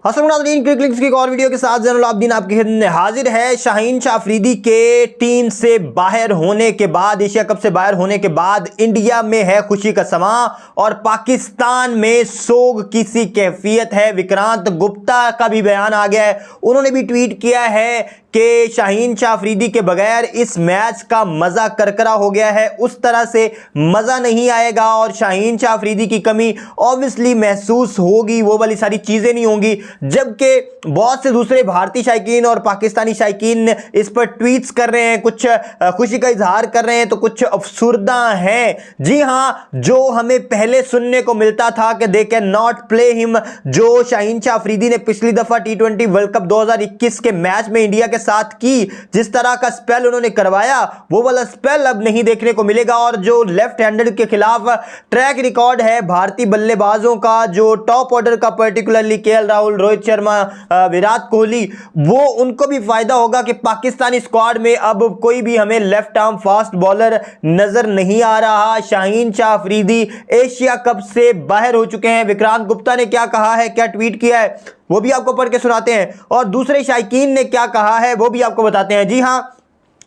नाज़रीन, quick links की एक और वीडियो के साथ ज़ैनुल आबिदीन आपकी खिदमत में हाजिर है। शाहीन शाह अफरीदी के टीम से बाहर होने के बाद, एशिया कप से बाहर होने के बाद इंडिया में है खुशी का समा और पाकिस्तान में सोग की सी कैफियत है। विक्रांत गुप्ता का भी बयान आ गया है, उन्होंने भी ट्वीट किया है कि शाहीन शाह अफरीदी के बगैर इस मैच का मजा करकरा हो गया है, उस तरह से मजा नहीं आएगा और शाहीन शाह अफरीदी की कमी ऑब्वियसली महसूस होगी, वो वाली सारी चीजें नहीं होंगी। जबकि बहुत से दूसरे भारतीय शायकीन और पाकिस्तानी शायकीन इस पर ट्वीट्स कर रहे हैं, कुछ खुशी का इजहार कर रहे हैं तो कुछ अफसुर्दा हैं। जी हां, जो हमें पहले सुनने को मिलता था कि they can not play him, जो शाहीन शाह अफरीदी ने पिछली दफा T20 वर्ल्ड कप 2021 के मैच में इंडिया के साथ की, जिस तरह का स्पेल उन्होंने करवाया, वो वाला स्पेल अब नहीं देखने को मिलेगा। और जो लेफ्ट हैंडेड के खिलाफ ट्रैक रिकॉर्ड है भारतीय बल्लेबाजों का, जो टॉप ऑर्डर का, पर्टिकुलरली केएल राहुल, रोहित शर्मा, विराट कोहली, वो उनको भी फायदा होगा कि पाकिस्तानी स्क्वाड में अब कोई भी हमें लेफ्ट आर्म फास्ट बॉलर नजर नहीं आ रहा। शाहीन शाह अफरीदी एशिया कप से बाहर हो चुके हैं। विक्रांत गुप्ता ने क्या कहा है, क्या ट्वीट किया है, वो भी आपको पढ़ के सुनाते हैं और दूसरे शायकीन ने क्या कहा है वो भी आपको बताते हैं। जी हां,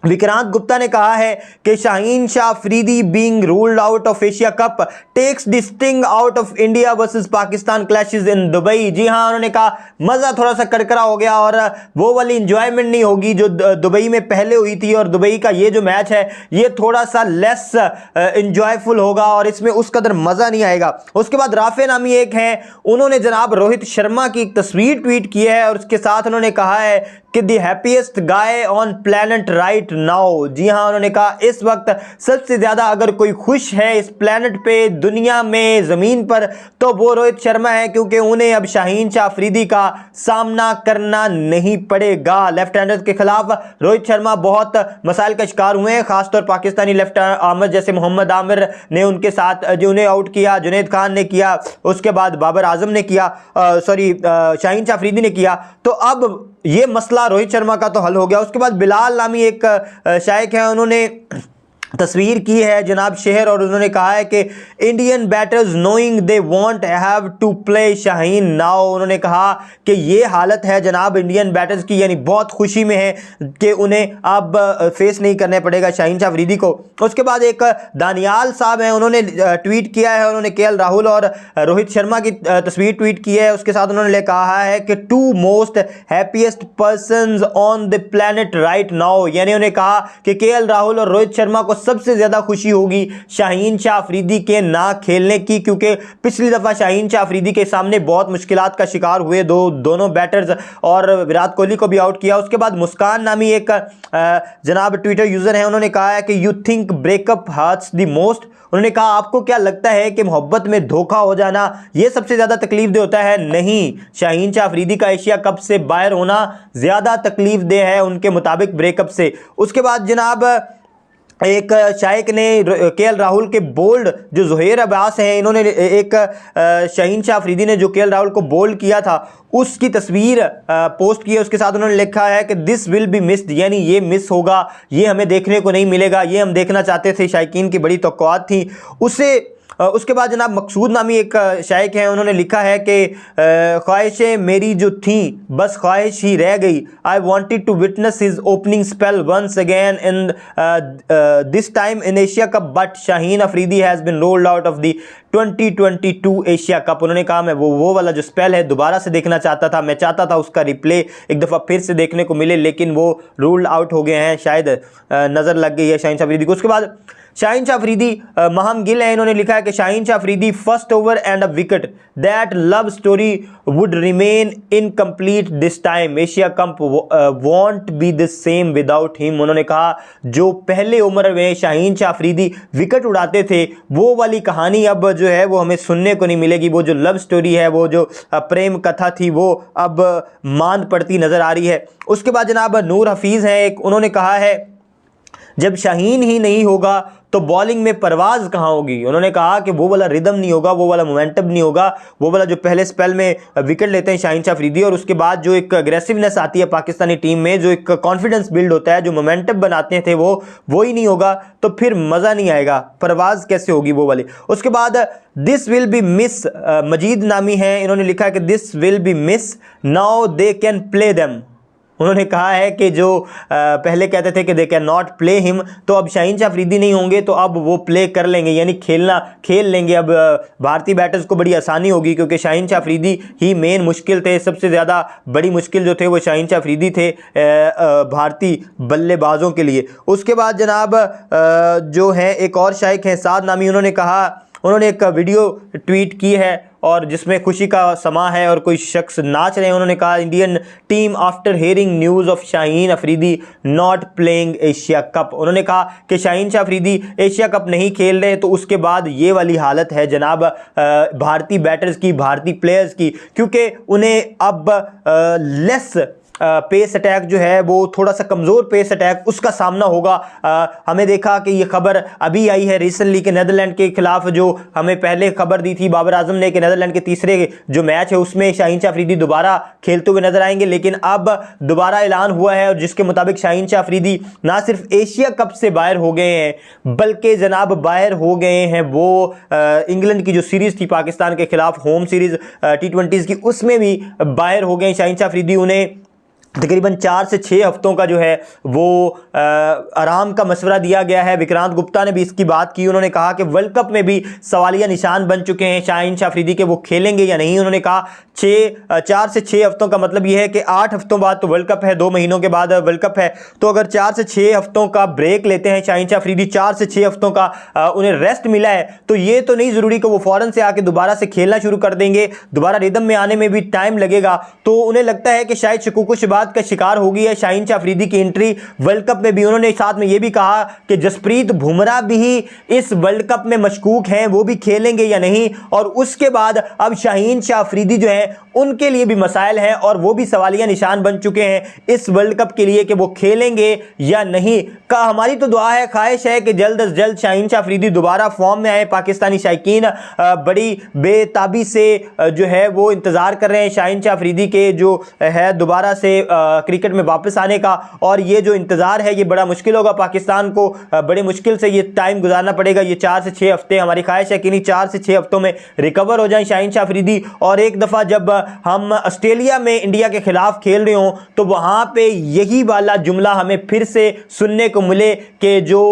विक्रांत गुप्ता ने कहा है कि Shaheen Shah Afridi being ruled out of Asia cup takes the sting out of India versus Pakistan clashes in Dubai. जी हां, उन्होंने कहा मजा थोड़ा सा करकरा हो गया और वो वाली इंजॉयमेंट नहीं होगी जो दुबई में पहले हुई थी, और दुबई का ये जो मैच है ये थोड़ा सा लेस इंजॉयफुल होगा और इसमें उस कदर मजा नहीं आएगा। उसके बाद राफे नामी एक हैं, उन्होंने जनाब रोहित शर्मा की एक तस्वीर ट्वीट की है और उसके साथ उन्होंने कहा है कि the happiest guy on planet right now. जी हां, उन्होंने कहा इस वक्त सबसे ज्यादा अगर कोई खुश है इस प्लैनेट पे, दुनिया में, जमीन पर, तो वो रोहित शर्मा है, क्योंकि उन्हें अब शाहीन शाह अफरीदी का सामना करना नहीं पड़ेगा। लेफ्ट हैंडर के खिलाफ रोहित शर्मा बहुत मसाइल का शिकार हुए हैं, खासतौर पाकिस्तानी लेफ्ट आर्मर जैसे मोहम्मद आमिर ने उनके साथ जो उन्हें आउट किया, जुनैद खान ने किया, उसके बाद बाबर आजम ने किया, शाहीन शाह अफरीदी ने किया। तो अब ये मसला रोहित शर्मा का तो हल हो गया। उसके बाद बिलाल नामी एक शायक है, उन्होंने तस्वीर की है जनाब शहर और उन्होंने कहा है कि Indian batters knowing they won't have to play Shaheen now. उन्होंने कहा कि ये हालत है जनाब इंडियन बैटर्स की, यानी बहुत खुशी में है कि उन्हें अब फेस नहीं करना पड़ेगा शाहीन शाह अफरीदी को। उसके बाद एक दानियाल साहब हैं, उन्होंने ट्वीट किया है, उन्होंने केएल राहुल और रोहित शर्मा की तस्वीर ट्वीट की है। उसके साथ उन्होंने कहा है कि two most happiest persons on the planet right now, यानी उन्होंने कहा कि केएल राहुल और रोहित शर्मा को सबसे ज्यादा खुशी होगी शाहीन शाह अफरीदी के ना खेलने की, क्योंकि पिछली दफा शाहीन शाह अफरीदी के सामने बहुत मुश्किलात का शिकार हुए दोनों बैटर्स और विराट कोहली को भी आउट किया। उसके बाद मुस्कान नामी एक जनाब ट्विटर यूजर है, उन्होंने कहा है कि you think breakup hertz the most. उन्होंने कहा आपको क्या लगता है कि मोहब्बत में धोखा हो जाना यह सबसे ज्यादा तकलीफ दे होता है? नहीं, शाहीन शाह अफरीदी का एशिया कप से बाहर होना ज्यादा तकलीफ दे है उनके मुताबिक ब्रेकअप से। उसके बाद जनाब एक शायक ने केएल राहुल के बोल्ड जो ज़ुहैर अब्बास हैं, इन्होंने एक शाहीन शाह अफरीदी ने जो केएल राहुल को बोल्ड किया था उसकी तस्वीर पोस्ट की है। उसके साथ उन्होंने लिखा है कि दिस विल बी मिस्ड, यानी ये मिस होगा, ये हमें देखने को नहीं मिलेगा, ये हम देखना चाहते थे, शायकीन की बड़ी तवक्कुआत थी उसे। उसके बाद जनाब मकसूद नामी एक शायक हैं, उन्होंने लिखा है कि ख्वाहिशें मेरी जो थी बस ख्वाहिश ही रह गई। I wanted to witness his opening spell once again in this time in Asia Cup but Shaheen Afridi has been ruled out of the 2022 Asia Cup. उन्होंने कहा मैं वो वाला जो स्पेल है दोबारा से देखना चाहता था, मैं चाहता था उसका रिप्ले एक दफ़ा फिर से देखने को मिले, लेकिन वो रूल्ड आउट हो गए हैं, शायद नज़र लग गई है शाहीन शाह अफरीदी को। उसके बाद शाहीन शाह अफरीदी महम गिल है, इन्होंने लिखा है कि Shaheen Shah Afridi first over and a wicket, that love story would remain incomplete this time, Asia cup want be the same without him. उन्होंने कहा जो पहले उम्र में शाहीन शाह अफरीदी विकेट उड़ाते थे वो वाली कहानी अब जो है वो हमें सुनने को नहीं मिलेगी। वो जो लव स्टोरी है, वो जो प्रेम कथा थी, वो अब मांद पड़ती नजर आ रही है। उसके बाद जनाब नूर हफीज़ हैं एक, उन्होंने कहा है जब शाहीन ही नहीं होगा तो बॉलिंग में परवाज कहाँ होगी। उन्होंने कहा कि वो वाला रिदम नहीं होगा, वो वाला मोमेंटम नहीं होगा, वो वाला जो पहले स्पेल में विकेट लेते हैं शाहीन शाह अफरीदी और उसके बाद जो एक अग्रेसिवनेस आती है पाकिस्तानी टीम में, जो एक कॉन्फिडेंस बिल्ड होता है, जो मोमेंटम बनाते थे वो ही नहीं होगा तो फिर मज़ा नहीं आएगा, परवाज कैसे होगी वो वाली। उसके बाद दिस विल बी मिस, मजीद नामी हैं, इन्होंने लिखा है कि this will be miss now they can play them. उन्होंने कहा है कि जो पहले कहते थे कि they can not play him, तो अब शाहीन शाह अफरीदी नहीं होंगे तो अब वो प्ले कर लेंगे, यानी खेल लेंगे। अब भारतीय बैटर्स को बड़ी आसानी होगी क्योंकि शाहीन शाह अफरीदी ही मेन मुश्किल थे, सबसे ज़्यादा बड़ी मुश्किल जो थे वो शाहीन शाह अफरीदी थे भारतीय बल्लेबाजों के लिए। उसके बाद जनाब जो है एक और शाइक हैं साद नामी, उन्होंने एक वीडियो ट्वीट की है और जिसमें खुशी का समा है और कोई शख्स नाच रहे हैं। उन्होंने कहा Indian team after hearing news of Shaheen Afridi not playing Asia Cup. उन्होंने कहा कि शाहीन शाह अफरीदी एशिया कप नहीं खेल रहे, तो उसके बाद ये वाली हालत है जनाब भारतीय बैटर्स की, भारतीय प्लेयर्स की, क्योंकि उन्हें अब लेस पेस अटैक जो है वो थोड़ा सा कमज़ोर पेस अटैक उसका सामना होगा। हमें देखा कि ये खबर अभी आई है रिसेंटली कि नीदरलैंड के खिलाफ, जो हमें पहले खबर दी थी बाबर आजम ने कि नीदरलैंड के तीसरे जो मैच है उसमें शाहीन शाह अफरीदी दोबारा खेलते हुए नजर आएंगे, लेकिन अब दोबारा ऐलान हुआ है और जिसके मुताबिक शाहीन शाह अफरीदी ना सिर्फ एशिया कप से बाहर हो गए हैं बल्कि जनाब बाहर हो गए हैं वो इंग्लैंड की जो सीरीज़ थी पाकिस्तान के खिलाफ, होम सीरीज़ T20s की, उसमें भी बाहर हो गए शाहीन शाह अफरीदी। उन्हें तकरीबन 4 से 6 हफ्तों का जो है वो आराम का मशवरा दिया गया है। विक्रांत गुप्ता ने भी इसकी बात की, उन्होंने कहा कि वर्ल्ड कप में भी सवालिया निशान बन चुके हैं शाहीन शाह अफरीदी के, वो खेलेंगे या नहीं। उन्होंने कहा 4 से 6 हफ्तों का मतलब ये है कि 8 हफ्तों बाद तो वर्ल्ड कप है, 2 महीनों के बाद वर्ल्ड कप है, तो अगर 4 से 6 हफ्तों का ब्रेक लेते हैं शाहीन शाह अफरीदी, 4 से 6 हफ्तों का उन्हें रेस्ट मिला है, तो ये तो नहीं ज़रूरी कि वो फ़ौरन से आके दोबारा से खेलना शुरू कर देंगे, दोबारा रिदम में आने में भी टाइम लगेगा। तो उन्हें लगता है कि शायद शकूक-ओ-शुबात का शिकार होगी है शाहीन शाह अफरीदी की एंट्री वर्ल्ड कप में भी। उन्होंने साथ में यह भी कहा कि जसप्रीत बुमराह भी इस वर्ल्ड कप में मशकूक हैं, वो भी खेलेंगे या नहीं, और उसके बाद अब शाहीन शाह अफरीदी जो है उनके लिए भी मसाइल हैं और वो भी सवालिया निशान बन चुके हैं इस वर्ल्ड कप के लिए कि वो खेलेंगे या नहीं। का हमारी तो दुआ है, ख्वाहिश है कि जल्द अज जल्द शाहीन शाह अफरीदी दोबारा फॉर्म में आए। पाकिस्तानी शायकीन बड़ी बेताबी से जो है वो इंतज़ार कर रहे हैं शाहीन शाह अफरीदी के जो है दोबारा से क्रिकेट में वापस आने का, और ये जो इंतज़ार है ये बड़ा मुश्किल होगा पाकिस्तान को, बड़े मुश्किल से ये टाइम गुजारना पड़ेगा। ये 4 से 6 हफ्ते, हमारी ख्वाहिश है कि नहीं 4 से 6 हफ्तों में रिकवर हो जाएं शाहीन शाह अफरीदी, और एक दफ़ा जब हम ऑस्ट्रेलिया में इंडिया के खिलाफ खेल रहे हों तो वहाँ पे यही वाला जुमला हमें फिर से सुनने को मिले कि जो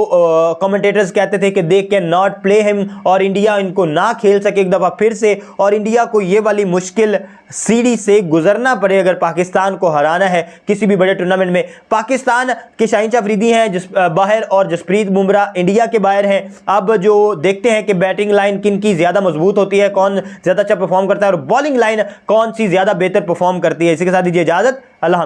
कमेंटेटर्स कहते थे कि they can not play him, और इंडिया इनको ना खेल सके एक दफ़ा फिर से, और इंडिया को ये वाली मुश्किल सीढ़ी से गुजरना पड़े अगर पाकिस्तान को हराना है किसी भी बड़े टूर्नामेंट में। पाकिस्तान के शाहीन शाह अफरीदी हैं बाहर और जसप्रीत बुमराह इंडिया के बाहर हैं। अब जो देखते हैं कि बैटिंग लाइन किन की ज़्यादा मजबूत होती है, कौन ज़्यादा अच्छा परफॉर्म करता है, और बॉलिंग लाइन कौन सी ज़्यादा बेहतर परफॉर्म करती है। इसी के साथ दीजिए इजाज़त, अल्लाह।